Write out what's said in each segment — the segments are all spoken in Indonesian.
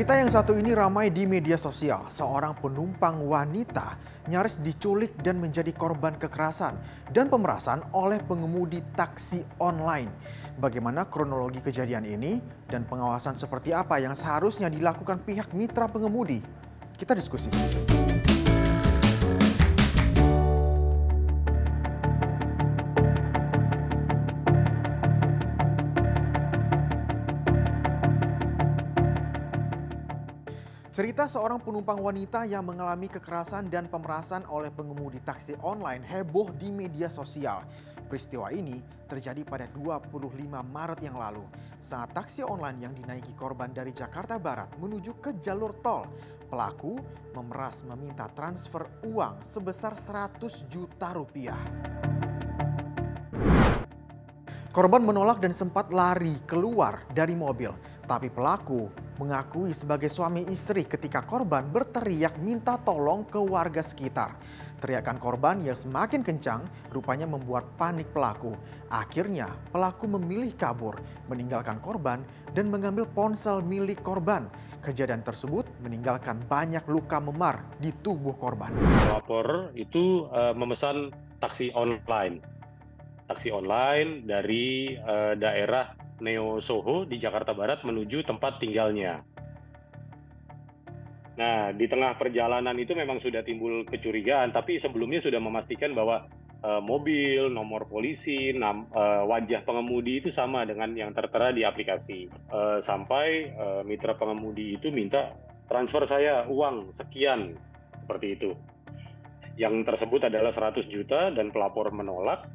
Cerita yang satu ini ramai di media sosial. Seorang penumpang wanita nyaris diculik dan menjadi korban kekerasan dan pemerasan oleh pengemudi taksi online. Bagaimana kronologi kejadian ini dan pengawasan seperti apa yang seharusnya dilakukan pihak mitra pengemudi? Kita diskusi. Cerita seorang penumpang wanita yang mengalami kekerasan dan pemerasan oleh pengemudi taksi online heboh di media sosial. Peristiwa ini terjadi pada 25 Maret yang lalu saat taksi online yang dinaiki korban dari Jakarta Barat menuju ke jalur tol. Pelaku memeras meminta transfer uang sebesar 100 juta rupiah. Korban menolak dan sempat lari keluar dari mobil, tapi pelaku mengakui sebagai suami istri ketika korban berteriak minta tolong ke warga sekitar. Teriakan korban yang semakin kencang rupanya membuat panik pelaku. Akhirnya pelaku memilih kabur, meninggalkan korban dan mengambil ponsel milik korban. Kejadian tersebut meninggalkan banyak luka memar di tubuh korban. Pelapor itu memesan taksi online dari daerah Neo Soho di Jakarta Barat menuju tempat tinggalnya. Nah, di tengah perjalanan itu memang sudah timbul kecurigaan, tapi sebelumnya sudah memastikan bahwa mobil, nomor polisi, wajah pengemudi itu sama dengan yang tertera di aplikasi. Sampai mitra pengemudi itu minta transfer saya uang sekian, seperti itu. Yang tersebut adalah 100 juta dan pelapor menolak.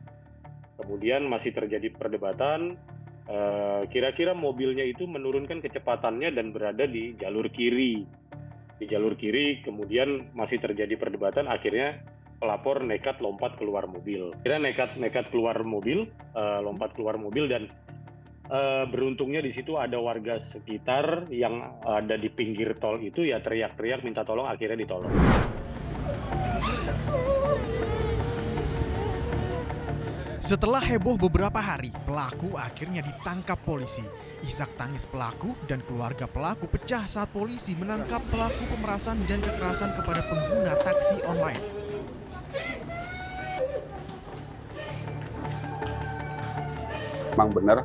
Kemudian masih terjadi perdebatan, kira-kira mobilnya itu menurunkan kecepatannya dan berada di jalur kiri. Di jalur kiri kemudian masih terjadi perdebatan, akhirnya pelapor nekat lompat keluar mobil. Nekat keluar mobil, lompat keluar mobil dan beruntungnya di situ ada warga sekitar yang ada di pinggir tol itu ya teriak-teriak minta tolong, akhirnya ditolong. Setelah heboh beberapa hari, pelaku akhirnya ditangkap polisi. Isak tangis pelaku dan keluarga pelaku pecah saat polisi menangkap pelaku pemerasan dan kekerasan kepada pengguna taksi online. Memang benar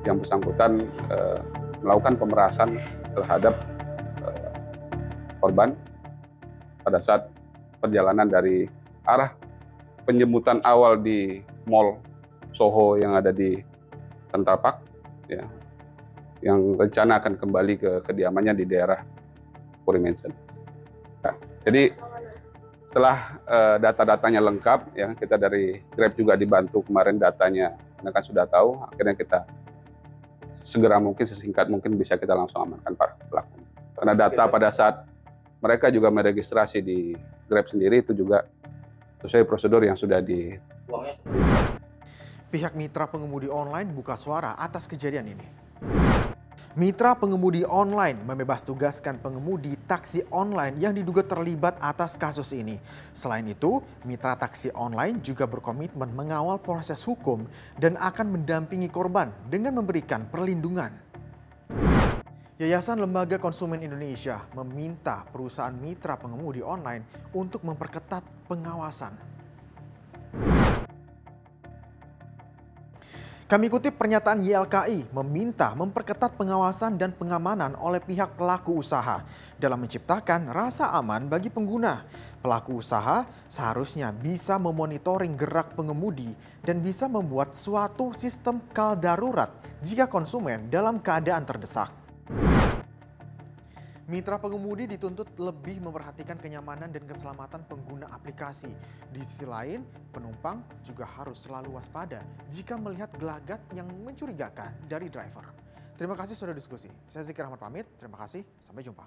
yang bersangkutan melakukan pemerasan terhadap korban pada saat perjalanan dari arah penjemputan awal di Mall Soho yang ada di Central Park, ya, yang rencana akan kembali ke kediamannya di daerah Puri Mansion. Nah, jadi setelah data-datanya lengkap, ya, kita dari Grab juga dibantu kemarin datanya, mereka sudah tahu, akhirnya kita segera mungkin sesingkat mungkin bisa kita langsung amankan para pelaku. Karena data pada saat mereka juga meregistrasi di Grab sendiri itu juga sesuai prosedur yang sudah di. Pihak mitra pengemudi online buka suara atas kejadian ini. Mitra pengemudi online membebas tugaskan pengemudi taksi online yang diduga terlibat atas kasus ini. Selain itu, mitra taksi online juga berkomitmen mengawal proses hukum dan akan mendampingi korban dengan memberikan perlindungan. Yayasan Lembaga Konsumen Indonesia meminta perusahaan mitra pengemudi online untuk memperketat pengawasan. Kami kutip pernyataan YLKI meminta memperketat pengawasan dan pengamanan oleh pihak pelaku usaha dalam menciptakan rasa aman bagi pengguna. Pelaku usaha seharusnya bisa memonitoring gerak pengemudi dan bisa membuat suatu sistem kal darurat jika konsumen dalam keadaan terdesak. Mitra pengemudi dituntut lebih memperhatikan kenyamanan dan keselamatan pengguna aplikasi. Di sisi lain, penumpang juga harus selalu waspada jika melihat gelagat yang mencurigakan dari driver. Terima kasih sudah diskusi. Saya Zikir Ahmad pamit. Terima kasih. Sampai jumpa.